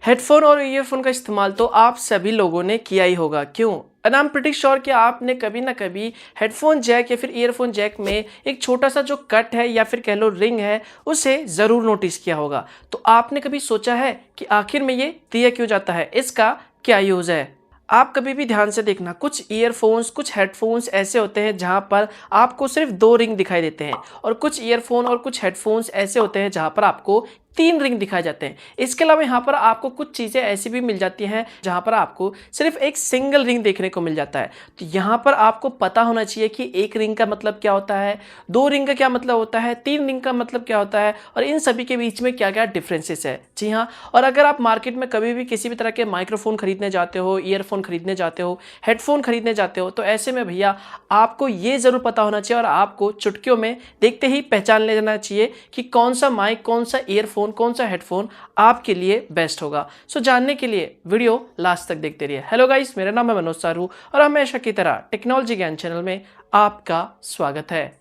Headphone और earphone का इस्तेमाल तो आप सभी लोगों ने किया ही होगा। क्यों? And I am pretty sure कि आपने कभी ना कभी हेडफोन जैक या फिर ईयरफोन जैक में एक छोटा सा जो कट है या फिर कह लो रिंग है, उसे ज़रूर नोटिस किया होगा। तो आपने कभी सोचा है कि आखिर में ये दिया क्यों जाता है, इसका क्या यूज़ है? आप कभी भी ध्यान से देखना, कुछ ईयरफोन्स कुछ हेडफोन्स ऐसे होते हैं जहां पर आपको सिर्फ 2 रिंग दिखाई देते हैं, और कुछ ईयरफोन और कुछ हेडफोन्स ऐसे होते हैं जहां पर आपको 3 रिंग दिखाए जाते हैं। इसके अलावा यहाँ पर आपको कुछ चीज़ें ऐसी भी मिल जाती हैं जहां पर आपको सिर्फ एक सिंगल रिंग देखने को मिल जाता है। तो यहाँ पर आपको पता होना चाहिए कि एक रिंग का मतलब क्या होता है, 2 रिंग का क्या मतलब होता है, 3 रिंग का मतलब क्या होता है, और इन सभी के बीच में क्या क्या डिफरेंसेस है। जी हाँ, और अगर आप मार्केट में कभी भी किसी भी तरह के माइक्रोफोन खरीदने जाते हो, ईयरफोन खरीदने जाते हो, हेडफोन खरीदने जाते हो, तो ऐसे में भैया आपको ये ज़रूर पता होना चाहिए और आपको चुटकियों में देखते ही पहचान लेना चाहिए कि कौन सा माइक, कौन सा ईयरफोन, कौन सा हेडफोन आपके लिए बेस्ट होगा। सो जानने के लिए वीडियो लास्ट तक देखते रहिए। हेलो गाइस, मेरा नाम है मनोज सारू और हमेशा की तरह टेक्नोलॉजी ज्ञान चैनल में आपका स्वागत है।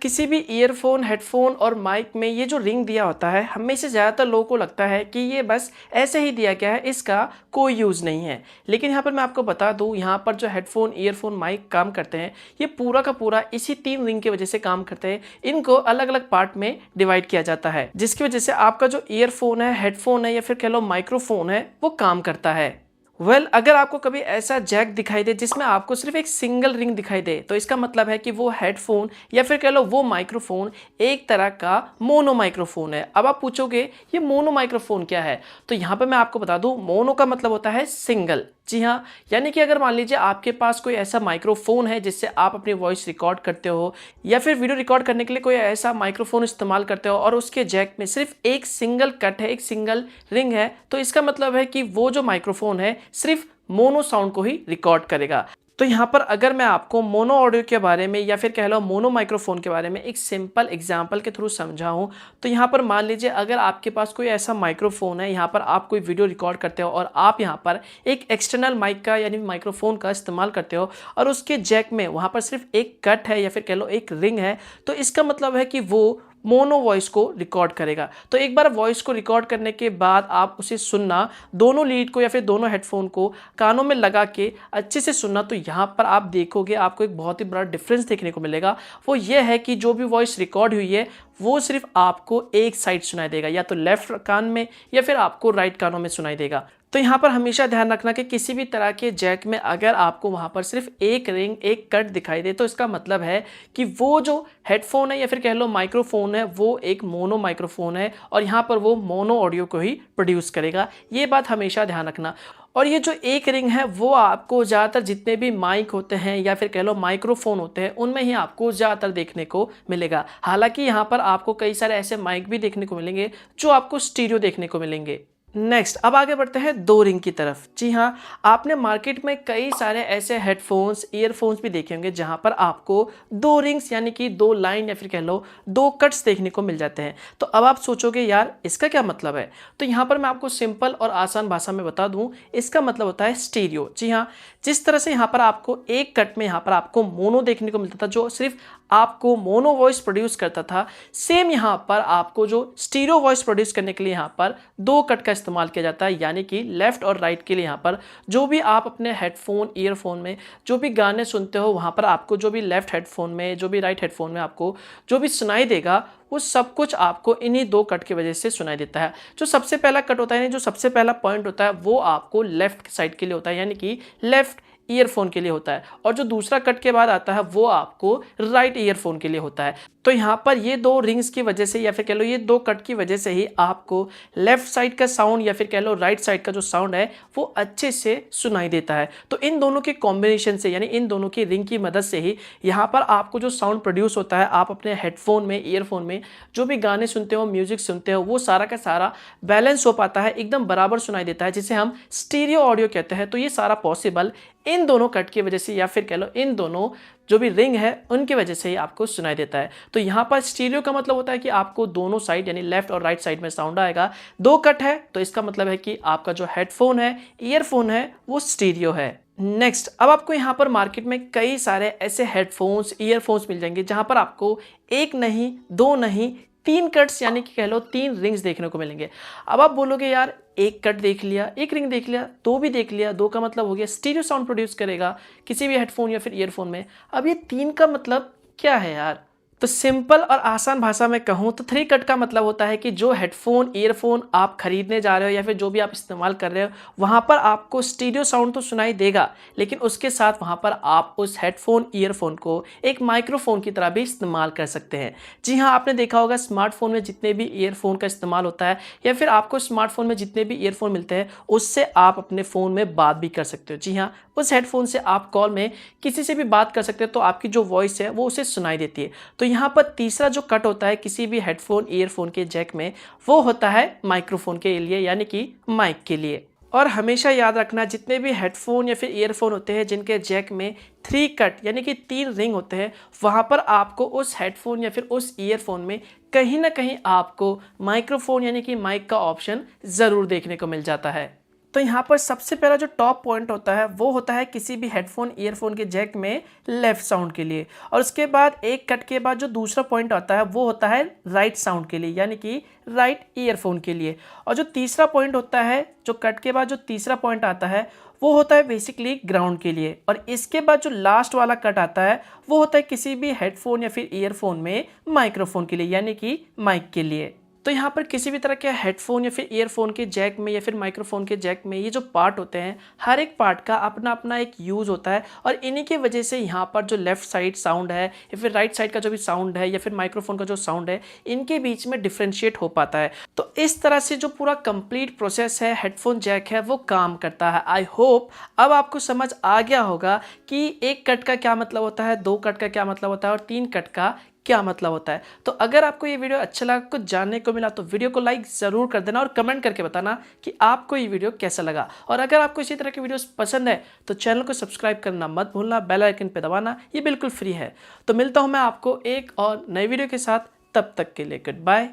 किसी भी ईयरफोन, हेडफोन और माइक में ये जो रिंग दिया होता है, हमें से ज़्यादातर लोगों को लगता है कि ये बस ऐसे ही दिया गया है, इसका कोई यूज़ नहीं है। लेकिन यहाँ पर मैं आपको बता दूँ, यहाँ पर जो हेडफोन, ईयरफोन, माइक काम करते हैं, ये पूरा का पूरा इसी 3 रिंग की वजह से काम करते हैं। इनको अलग अलग पार्ट में डिवाइड किया जाता है, जिसकी वजह से आपका जो ईयरफोन है, हेडफोन है या फिर कह लो माइक्रोफोन है, वो काम करता है। अगर आपको कभी ऐसा जैक दिखाई दे जिसमें आपको सिर्फ एक सिंगल रिंग दिखाई दे, तो इसका मतलब है कि वो हेडफोन या फिर कह लो वो माइक्रोफोन एक तरह का मोनो माइक्रोफोन है। अब आप पूछोगे ये मोनो माइक्रोफोन क्या है, तो यहाँ पे मैं आपको बता दूं, मोनो का मतलब होता है सिंगल। जी हाँ, यानी कि अगर मान लीजिए आपके पास कोई ऐसा माइक्रोफोन है जिससे आप अपनी वॉइस रिकॉर्ड करते हो, या फिर वीडियो रिकॉर्ड करने के लिए कोई ऐसा माइक्रोफोन इस्तेमाल करते हो और उसके जैक में सिर्फ एक सिंगल कट है, एक सिंगल रिंग है, तो इसका मतलब है कि वो जो माइक्रोफोन है सिर्फ मोनो साउंड को ही रिकॉर्ड करेगा। तो यहाँ पर अगर मैं आपको मोनो ऑडियो के बारे में या फिर कह लो मोनो माइक्रोफोन के बारे में एक सिंपल एग्जांपल के थ्रू समझाऊं, तो यहाँ पर मान लीजिए अगर आपके पास कोई ऐसा माइक्रोफोन है, यहाँ पर आप कोई वीडियो रिकॉर्ड करते हो और आप यहाँ पर एक एक्सटर्नल माइक का यानी माइक्रोफोन का इस्तेमाल करते हो और उसके जैक में वहाँ पर सिर्फ एक कट है या फिर कह लो एक रिंग है, तो इसका मतलब है कि वो मोनो वॉइस को रिकॉर्ड करेगा। तो एक बार वॉइस को रिकॉर्ड करने के बाद आप उसे सुनना, दोनों लीड को या फिर दोनों हेडफोन को कानों में लगा के अच्छे से सुनना, तो यहाँ पर आप देखोगे आपको एक बहुत ही बड़ा डिफरेंस देखने को मिलेगा। वो ये है कि जो भी वॉइस रिकॉर्ड हुई है वो सिर्फ आपको एक साइड सुनाई देगा, या तो लेफ्ट कान में या फिर आपको राइट कानों में सुनाई देगा। तो यहाँ पर हमेशा ध्यान रखना कि किसी भी तरह के जैक में अगर आपको वहाँ पर सिर्फ एक रिंग, एक कट दिखाई दे, तो इसका मतलब है कि वो जो हेडफोन है या फिर कह लो माइक्रोफोन है, वो एक मोनो माइक्रोफोन है और यहाँ पर वो मोनो ऑडियो को ही प्रोड्यूस करेगा। ये बात हमेशा ध्यान रखना। और ये जो एक रिंग है वो आपको ज़्यादातर जितने भी माइक होते हैं या फिर कह लो माइक्रोफोन होते हैं, उनमें ही आपको ज़्यादातर देखने को मिलेगा। हालांकि यहाँ पर आपको कई सारे ऐसे माइक भी देखने को मिलेंगे जो आपको स्टीरियो देखने को मिलेंगे। नेक्स्ट, अब आगे बढ़ते हैं 2 रिंग की तरफ। जी हाँ, आपने मार्केट में कई सारे ऐसे हेडफोन्स, ईयरफोन्स भी देखे होंगे जहाँ पर आपको 2 रिंग्स यानी कि 2 लाइन या फिर कह लो 2 कट्स देखने को मिल जाते हैं। तो अब आप सोचोगे यार इसका क्या मतलब है, तो यहाँ पर मैं आपको सिंपल और आसान भाषा में बता दूँ, इसका मतलब होता है स्टीरियो। जी हाँ, जिस तरह से यहाँ पर आपको एक कट में यहाँ पर आपको मोनो देखने को मिलता था जो सिर्फ आपको मोनो वॉइस प्रोड्यूस करता था, सेम यहाँ पर आपको जो स्टीरियो वॉइस प्रोड्यूस करने के लिए यहाँ पर 2 कट का इस्तेमाल किया जाता है, यानी कि लेफ्ट और राइट के लिए यहाँ पर जो भी आप अपने हेडफोन, ईयरफोन में जो भी गाने सुनते हो, वहाँ पर आपको जो भी लेफ्ट हेडफोन में, जो भी राइट हेडफोन में आपको जो भी सुनाई देगा, वो सब कुछ आपको इन्हीं 2 कट की वजह से सुनाई देता है। जो सबसे पहला कट होता है, जो सबसे पहला पॉइंट होता है, वो आपको लेफ्ट साइड के लिए होता है, यानी कि लेफ्ट ईयरफोन के लिए होता है, और जो दूसरा कट के बाद आता है वो आपको राइट ईयरफोन के लिए होता है। तो यहाँ पर ये 2 रिंग्स की वजह से या फिर कह लो ये 2 कट की वजह से ही आपको लेफ्ट साइड का साउंड या फिर कह लो राइट साइड का जो साउंड है वो अच्छे से सुनाई देता है। तो इन दोनों के कॉम्बिनेशन से, यानी इन दोनों की रिंग की मदद से ही यहाँ पर आपको जो साउंड प्रोड्यूस होता है, आप अपने हेडफोन में, ईयरफोन में जो भी गाने सुनते हो, म्यूजिक सुनते हो, वो सारा का सारा बैलेंस हो पाता है, एकदम बराबर सुनाई देता है, जिसे हम स्टीरियो ऑडियो कहते हैं। तो ये सारा पॉसिबल इन दोनों कट की वजह से या फिर कह लो इन दोनों जो भी रिंग है उनकी वजह से ही आपको सुनाई देता है। तो यहाँ पर स्टीरियो का मतलब होता है कि आपको दोनों साइड यानी लेफ्ट और राइट साइड में साउंड आएगा। 2 कट है तो इसका मतलब है कि आपका जो हेडफोन है, ईयरफोन है, वो स्टीरियो है। नेक्स्ट, अब आपको यहाँ पर मार्केट में कई सारे ऐसे हेडफोन्स, ईयरफोन्स मिल जाएंगे जहाँ पर आपको एक नहीं, 2 नहीं, 3 कट्स यानी कि कह लो 3 रिंग्स देखने को मिलेंगे। अब आप बोलोगे यार एक कट देख लिया, एक रिंग देख लिया, 2 भी देख लिया, 2 का मतलब हो गया स्टीरियो साउंड प्रोड्यूस करेगा किसी भी हेडफोन या फिर ईयरफोन में। अब ये 3 का मतलब क्या है यार? तो सिंपल और आसान भाषा में कहूँ तो 3 कट का मतलब होता है कि जो हेडफोन ईयरफोन आप खरीदने जा रहे हो या फिर जो भी आप इस्तेमाल कर रहे हो, वहाँ पर आपको स्टीरियो साउंड तो सुनाई देगा, लेकिन उसके साथ वहाँ पर आप उस हेडफोन ईयरफोन को एक माइक्रोफोन की तरह भी इस्तेमाल कर सकते हैं। जी हाँ, आपने देखा होगा स्मार्टफोन में जितने भी ईयरफोन का इस्तेमाल होता है या फिर आपको स्मार्टफोन में जितने भी ईयरफोन मिलते हैं, उससे आप अपने फ़ोन में बात भी कर सकते हो। जी हाँ, उस हेडफोन से आप कॉल में किसी से भी बात कर सकते हो, तो आपकी जो वॉइस है वो उसे सुनाई देती है। तो यहाँ पर तीसरा जो कट होता है किसी भी हेडफोन ईयरफोन के जैक में, वो होता है माइक्रोफोन के लिए यानी कि माइक के लिए। और हमेशा याद रखना, जितने भी हेडफोन या फिर ईयरफोन होते हैं जिनके जैक में 3 कट यानी कि 3 रिंग होते हैं, वहाँ पर आपको उस हेडफोन या फिर उस ईयरफोन में कहीं ना कहीं आपको माइक्रोफोन यानी कि माइक का ऑप्शन ज़रूर देखने को मिल जाता है। तो यहाँ पर सबसे पहला जो टॉप पॉइंट होता है वो होता है किसी भी हेडफोन ईयरफोन के जैक में लेफ्ट साउंड के लिए, और उसके बाद एक कट के बाद जो दूसरा पॉइंट आता है वो होता है राइट साउंड के लिए यानी कि राइट ईयरफोन के लिए। और जो तीसरा पॉइंट होता है, जो कट के बाद जो तीसरा पॉइंट आता है वो होता है बेसिकली ग्राउंड के लिए। और इसके बाद जो लास्ट वाला कट आता है वो होता है किसी भी हेडफोन या फिर ईयरफोन में माइक्रोफोन के लिए यानी कि माइक के लिए। तो यहाँ पर किसी भी तरह के हेडफोन या फिर ईयरफोन के जैक में या फिर माइक्रोफोन के जैक में ये जो पार्ट होते हैं, हर एक पार्ट का अपना अपना एक यूज़ होता है, और इन्हीं की वजह से यहाँ पर जो लेफ्ट साइड साउंड है या फिर राइट साइड का जो भी साउंड है या फिर माइक्रोफोन का जो साउंड है, इनके बीच में डिफ्रेंशिएट हो पाता है। तो इस तरह से जो पूरा कंप्लीट प्रोसेस है हेडफोन जैक है वो काम करता है। आई होप अब आपको समझ आ गया होगा कि एक कट का क्या मतलब होता है, 2 कट का क्या मतलब होता है और 3 कट का क्या मतलब होता है। तो अगर आपको ये वीडियो अच्छा लगा, कुछ जानने को मिला, तो वीडियो को लाइक ज़रूर कर देना और कमेंट करके बताना कि आपको ये वीडियो कैसा लगा। और अगर आपको इसी तरह की वीडियोस पसंद है तो चैनल को सब्सक्राइब करना मत भूलना, बेल आइकन पे दबाना, ये बिल्कुल फ्री है। तो मिलता हूँ मैं आपको एक और नई वीडियो के साथ, तब तक के लिए गुड बाय।